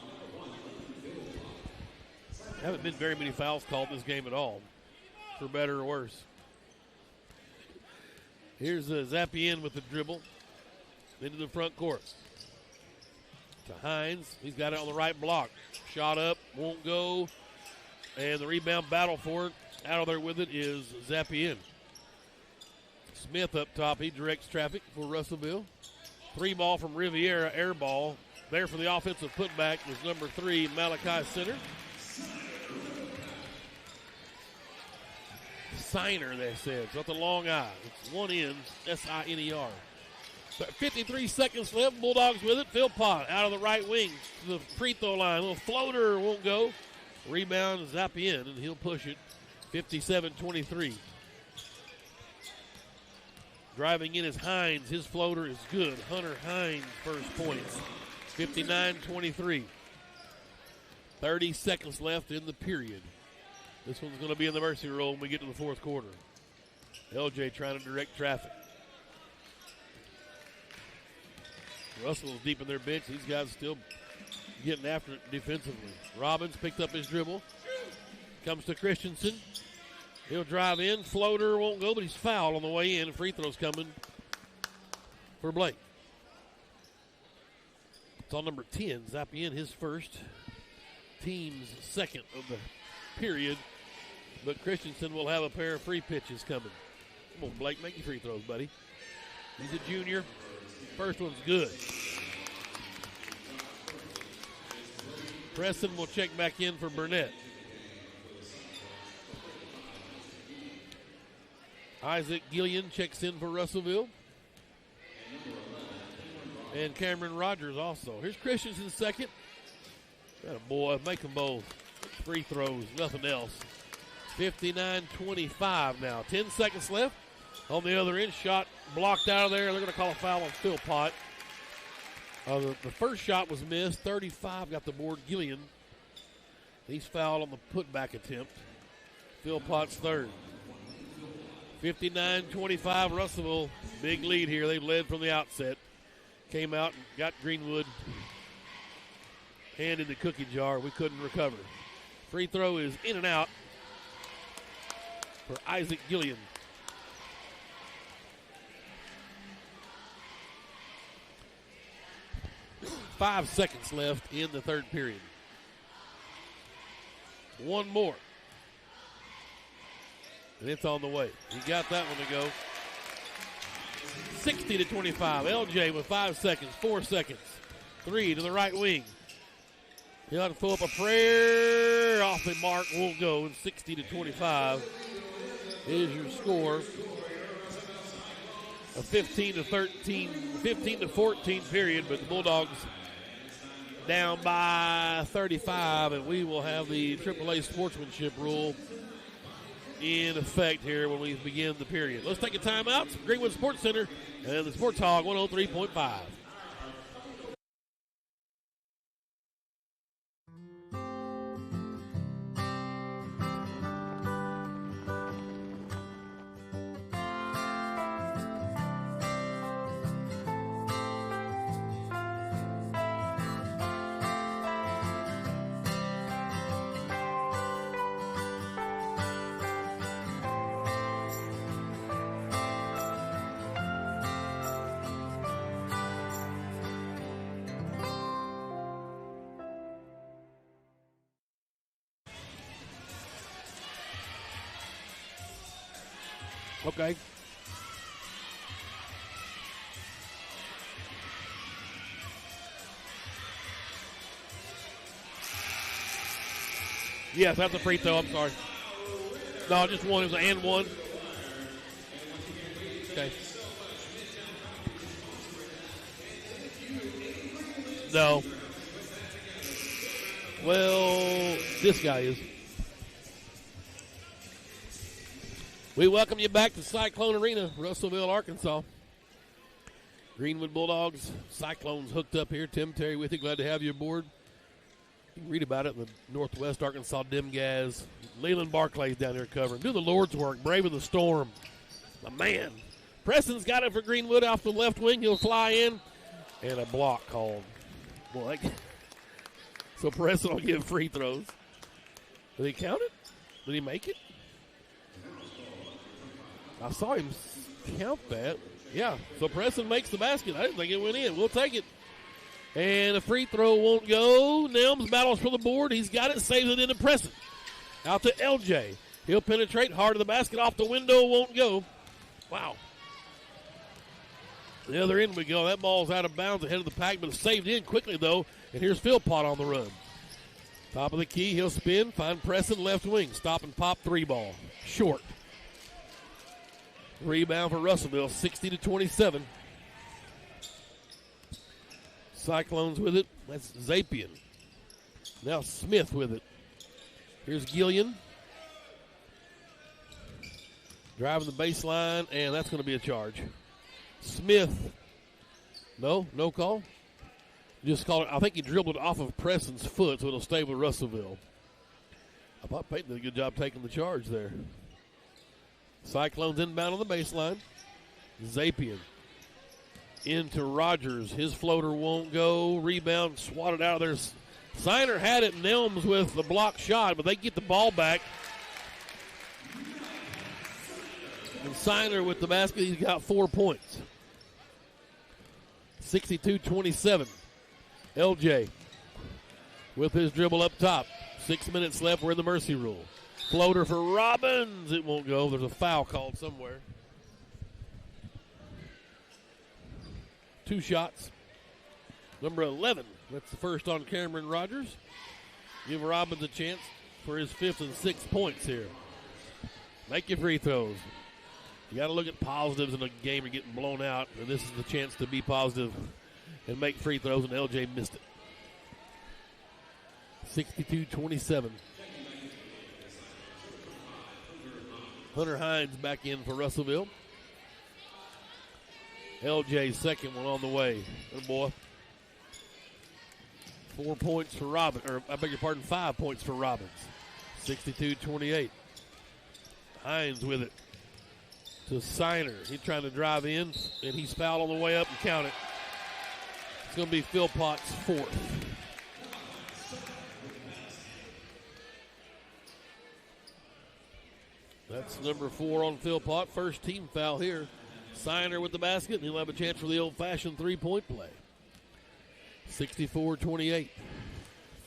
Haven't been very many fouls called this game at all, for better or worse. Here's Zapien with the dribble into the front court. To Hines. He's got it on the right block. Shot up, won't go. And the rebound battle for it. Out of there with it is Zapien. Smith up top. He directs traffic for Russellville. 3 ball from Riviera, air ball. There for the offensive putback was number 3, Malachi Center. Signer, they said. It's not the long I. It's one N, S-I-N-E-R. 53 seconds left. Bulldogs with it. Philpott out of the right wing to the free throw line. A little floater won't go. Rebound Zapien, and he'll push it. 57-23. Driving in is Hines. His floater is good. Hunter Hines first points. 59-23. 30 seconds left in the period. This one's going to be in the mercy rule when we get to the fourth quarter. LJ trying to direct traffic. Russell's deep in their bench. These guys still getting after it defensively. Robbins picked up his dribble. Comes to Christensen. He'll drive in. Floater won't go, but he's fouled on the way in. Free throw's coming for Blake. It's on number 10. Zapien, his first. Team's second of the period. But Christensen will have a pair of free pitches coming. Come on, Blake, make your free throws, buddy. He's a junior. First one's good. Preston will check back in for Burnett. Isaac Gillian checks in for Russellville. And Cameron Rogers also. Here's Christensen second. That a boy, make them both. Free throws, nothing else. 59-25 now. 10 seconds left. On the other end, shot blocked out of there. They're going to call a foul on Philpott. The first shot was missed. 35 got the board. Gillian. He's fouled on the putback attempt. Philpott's third. 59-25. Russellville, big lead here. They've led from the outset. Came out and got Greenwood hand in the cookie jar. We couldn't recover. Free throw is in and out for Isaac Gillian. Five seconds left in the third period. One more. And it's on the way. He got that one to go. 60-25. LJ with 5 seconds, 4 seconds. 3 to the right wing. He'll have to pull up a prayer. Off the mark, won't go. And 60-25 is your score. A 15-13, 15-14 period, but the Bulldogs down by 35, and we will have the AAA sportsmanship rule in effect here when we begin the period. Let's take a timeout. Greenwood Sports Center and the Sports Hog 103.5. Okay. Yes, that's a free throw. I'm sorry. No, just one. It was an and one. Okay. No. Well, this guy is. We welcome you back to Cyclone Arena, Russellville, Arkansas. Greenwood Bulldogs, Cyclones hooked up here. Tim Terry with you. Glad to have you aboard. You can read about it in the Northwest Arkansas Dim-Gaz. Leland Barclay's down there covering. Do the Lord's work, braving the storm. My man. Preston's got it for Greenwood off the left wing. He'll fly in. And a block called. Boy, so Preston will give free throws. Did he count it? Did he make it? I saw him count that. Yeah, so Preston makes the basket. I didn't think it went in. We'll take it. And a free throw won't go. Nelms battles for the board. He's got it, saves it into Preston. Out to LJ. He'll penetrate hard to the basket. Off the window, won't go. Wow. The other end we go. That ball's out of bounds ahead of the pack, but it's saved in quickly, though. And here's Philpott on the run. Top of the key. He'll spin. Find Preston left wing. Stop and pop three ball. Short. Rebound for Russellville, 60-27. Cyclones with it. That's Zapian. Now Smith with it. Here's Gillian. Driving the baseline, and that's going to be a charge. Smith. No call. Just call it. I think he dribbled off of Preston's foot, so it'll stay with Russellville. I thought Peyton did a good job taking the charge there. Cyclones inbound on the baseline. Zapian into Rogers. His floater won't go. Rebound swatted out of there. Signer had it. Nelms with the block shot, but they get the ball back. And Signer with the basket. He's got 4 points. 62-27. LJ with his dribble up top. 6 minutes left. We're in the mercy rule. Floater for Robbins. It won't go. There's a foul called somewhere. 2 shots. Number 11. That's the first on Cameron Rogers. Give Robbins a chance for his 5th and 6th points here. Make your free throws. You got to look at positives in a game you're getting blown out, and this is the chance to be positive and make free throws, and LJ missed it. 62-27. Hunter Hines back in for Russellville. LJ's second one on the way. Good boy. 4 points for Robbins, or I beg your pardon, 5 points for Robbins. 62-28. Hines with it to Signer. He's trying to drive in, and he's fouled on the way up and count it. It's going to be Philpott's 4th. That's number 4 on Philpott. First team foul here. Signer with the basket, and he'll have a chance for the old-fashioned three-point play. 64-28.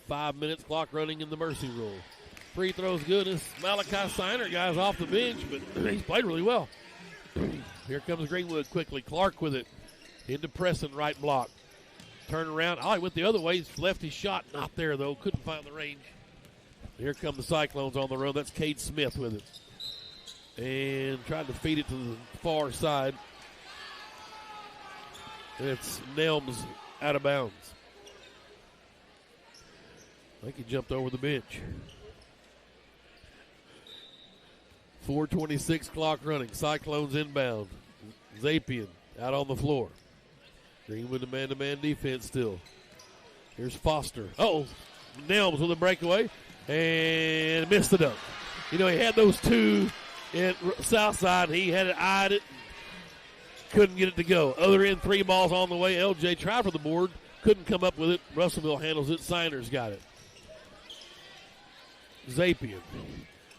5 minutes, clock running in the mercy rule. Free throws good. This Malachi Signer guy's off the bench, but he's played really well. Here comes Greenwood quickly. Clark with it. Into Preston, right block. Turn around. Oh, he went the other way. He's left his shot. Not there, though. Couldn't find the range. Here come the Cyclones on the run. That's Cade Smith with it. And tried to feed it to the far side. And it's Nelms out of bounds. I think he jumped over the bench. 4:26 clock running. Cyclones inbound. Zapian out on the floor. Greenwood a man-to-man defense still. Here's Foster. Oh, Nelms with a breakaway and missed the dunk. You know, he had those two at south side. He had it, eyed it, couldn't get it to go. Other end, 3 balls on the way. LJ tried for the board, couldn't come up with it. Russellville handles it. Siner's got it. Zapian.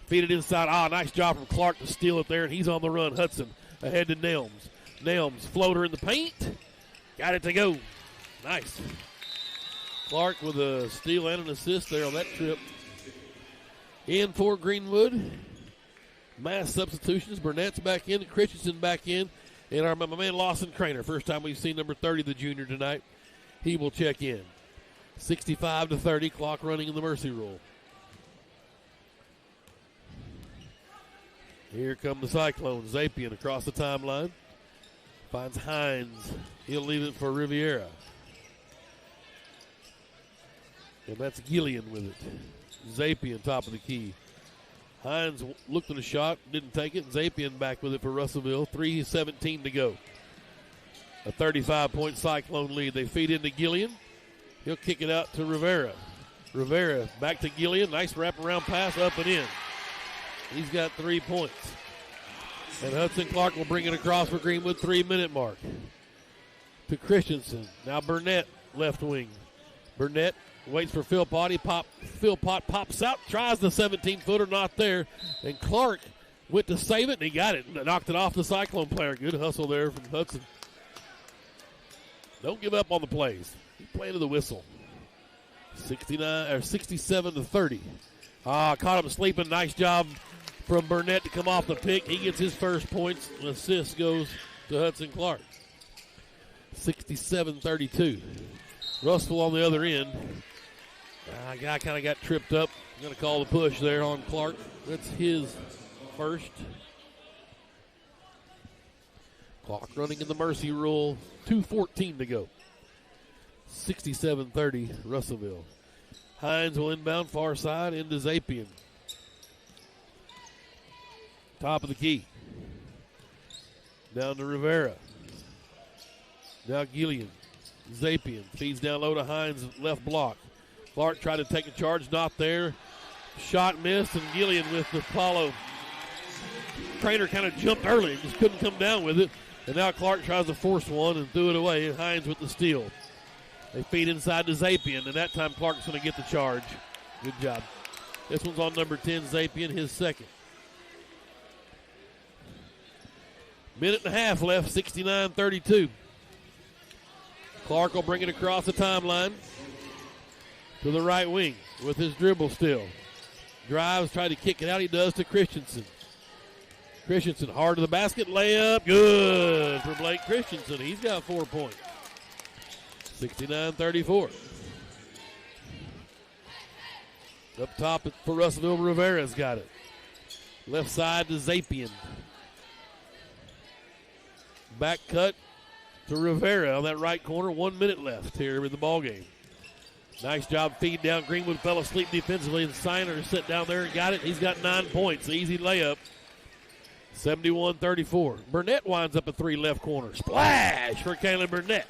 Feed it inside. Nice job from Clark to steal it there, and he's on the run. Hudson ahead to Nelms. Nelms, floater in the paint. Got it to go. Nice. Clark with a steal and an assist there on that trip. In for Greenwood. Mass substitutions. Burnett's back in. Christensen back in. And my man Lawson Craner. First time we've seen number 30, the junior, tonight. He will check in. 65-30. Clock running in the mercy rule. Here come the Cyclones. Zapien across the timeline. Finds Hines. He'll leave it for Riviera. And that's Gillian with it. Zapien top of the key. Hines looked at a shot, didn't take it. Zapien back with it for Russellville. 3:17 to go. A 35-point Cyclone lead. They feed into Gillian. He'll kick it out to Rivera. Rivera back to Gillian. Nice wraparound pass up and in. He's got 3 points. And Hudson Clark will bring it across for Greenwood. 3-minute mark. To Christensen. Now Burnett, left wing. Burnett waits for Philpott. Philpott pops out, tries the 17-footer, not there. And Clark went to save it, and he got it. Knocked it off the Cyclone player. Good hustle there from Hudson. Don't give up on the plays. He played to the whistle. 67-30. Caught him sleeping. Nice job from Burnett to come off the pick. He gets his first points. An assist goes to Hudson Clark. 67-32. Russell on the other end. Guy kind of got tripped up. I'm going to call the push there on Clark. That's his first. Clock running in the mercy rule. 2:14 to go. 67-30, Russellville. Hines will inbound far side into Zapien. Top of the key. Down to Rivera. Now Gillian. Zapien feeds down low to Hines, left block. Clark tried to take a charge, not there. Shot missed, and Gillian with the follow. Trainer kind of jumped early and just couldn't come down with it. And now Clark tries to force one and threw it away, and Hines with the steal. They feed inside to Zapien, and that time Clark's going to get the charge. Good job. This one's on number 10, Zapien, his second. Minute and a half left, 69-32. Clark will bring it across the timeline to the right wing with his dribble still. Drives, tried to kick it out. He does to Christensen. Christensen hard to the basket. Layup. Good for Blake Christensen. He's got 4 points. 69-34. Up top for Russellville, Rivera's got it. Left side to Zapien. Back cut to Rivera on that right corner. 1 minute left here in the ball game. Nice job feed down. Greenwood fell asleep defensively, and Siner sat down there and got it. He's got 9 points. Easy layup. 71-34. Burnett winds up a 3 left corner. Splash for Kalen Burnett.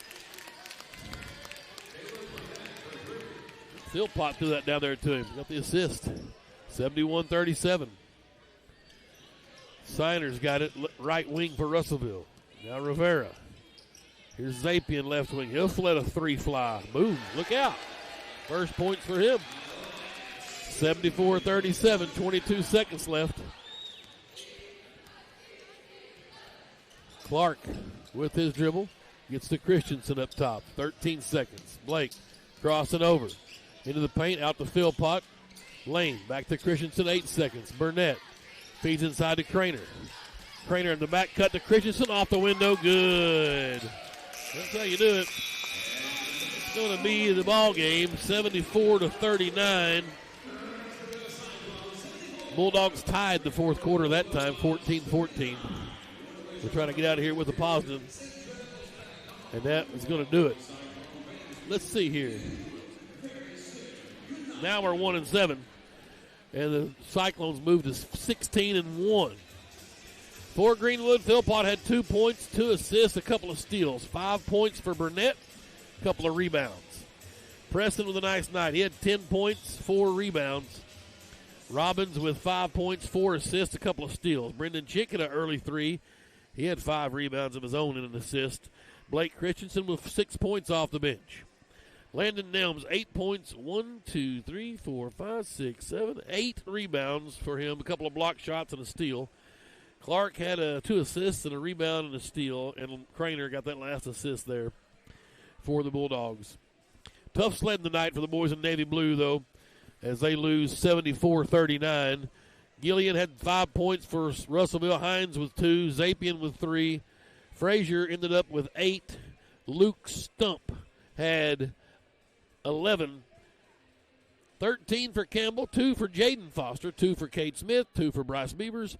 Philpott threw that down there to him. Got the assist. 71-37. Siner's got it right wing for Russellville. Now Rivera. Here's Zapien left wing. He'll let a 3 fly. Boom. Look out. First points for him. 74-37. 22 seconds left. Clark with his dribble. Gets to Christensen up top. 13 seconds. Blake crossing over. Into the paint. Out to Philpott. Lane. Back to Christensen. 8 seconds. Burnett. Feeds inside to Craner. Craner in the back cut to Christensen. Off the window. Good. That's how you do it. It's going to be the ball game. 74-39. Bulldogs tied the fourth quarter that time. 14-14. We're trying to get out of here with a positive. And that is going to do it. Let's see here. Now we're 1-7. And the Cyclones moved to 16-1. For Greenwood, Philpott had 2 points, 2 assists, a couple of steals. 5 points for Burnett, a couple of rebounds. Preston with a nice night. He had 10 points, 4 rebounds. Robbins with 5 points, 4 assists, a couple of steals. Brendan Chick had an early 3. He had 5 rebounds of his own and an assist. Blake Christensen with 6 points off the bench. Landon Nelms, 8 points, 8 rebounds for him, a couple of block shots and a steal. Clark had 2 assists and a rebound and a steal, and Craner got that last assist there for the Bulldogs. Tough sledding tonight for the boys in navy blue, though, as they lose 74-39. Gillian had 5 points for Russellville. Hines with 2. Zapien with 3. Frazier ended up with 8. Luke Stump had 11. 13 for Campbell, 2 for Jaden Foster, 2 for Kate Smith, 2 for Bryce Beavers,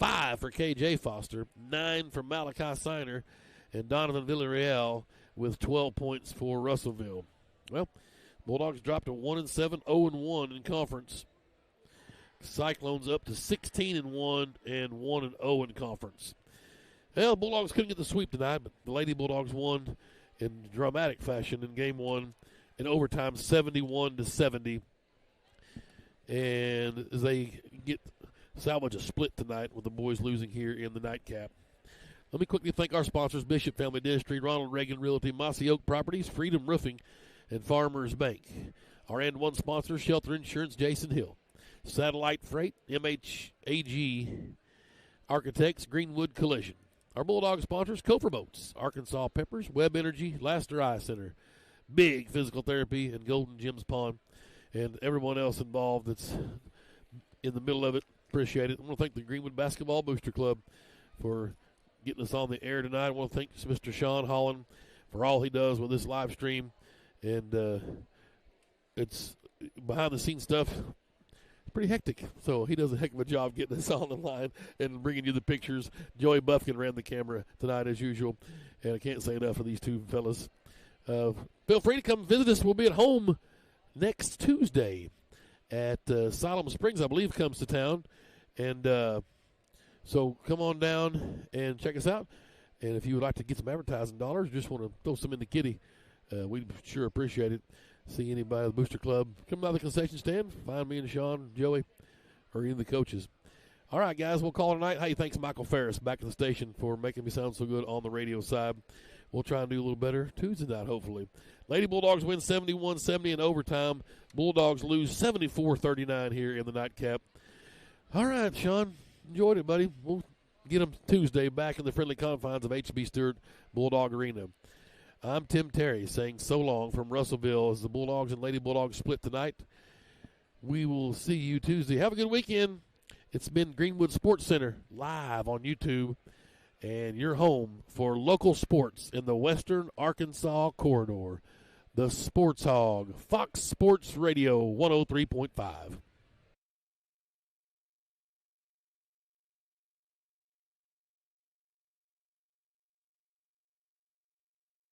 5 for K.J. Foster, 9 for Malachi Siner, and Donovan Villarreal with 12 points for Russellville. Well, Bulldogs dropped to 1-7, 0-1 in conference. Cyclones up to 16-1 and 1-0 in conference. Well, Bulldogs couldn't get the sweep tonight, but the Lady Bulldogs won in dramatic fashion in game one in overtime, 71-70. And as they salvage a split tonight with the boys losing here in the nightcap. Let me quickly thank our sponsors, Bishop Family Dentistry, Ronald Reagan Realty, Mossy Oak Properties, Freedom Roofing, and Farmers Bank. Our and one sponsor, Shelter Insurance, Jason Hill. Satellite Freight, MHAG Architects, Greenwood Collision. Our Bulldog sponsors, Cofer Boats, Arkansas Peppers, Webb Energy, Laster Eye Center, Big Physical Therapy, and Golden Gems Pond, and everyone else involved that's in the middle of it. Appreciate it. I want to thank the Greenwood Basketball Booster Club for getting us on the air tonight. I want to thank Mr. Sean Holland for all he does with this live stream. And it's behind-the-scenes stuff. It's pretty hectic. So he does a heck of a job getting us on the line and bringing you the pictures. Joey Buffkin ran the camera tonight as usual. And I can't say enough for these two fellas. Feel free to come visit us. We'll be at home next Tuesday at Siloam Springs, I believe, comes to town. And so come on down and check us out. And if you would like to get some advertising dollars, just want to throw some in the kitty, we'd sure appreciate it. See anybody at the Booster Club, come by the concession stand, find me and Sean, Joey, or any of the coaches. All right, guys, we'll call it a night. Hey, thanks, Michael Ferris, back at the station for making me sound so good on the radio side. We'll try and do a little better Tuesday night, hopefully. Lady Bulldogs win 71-70 in overtime. Bulldogs lose 74-39 here in the nightcap. All right, Sean, enjoyed it, buddy. We'll get them Tuesday back in the friendly confines of H.B. Stewart Bulldog Arena. I'm Tim Terry saying so long from Russellville as the Bulldogs and Lady Bulldogs split tonight. We will see you Tuesday. Have a good weekend. It's been Greenwood Sports Center live on YouTube, and you're home for local sports in the Western Arkansas corridor. The Sports Hog, Fox Sports Radio 103.5.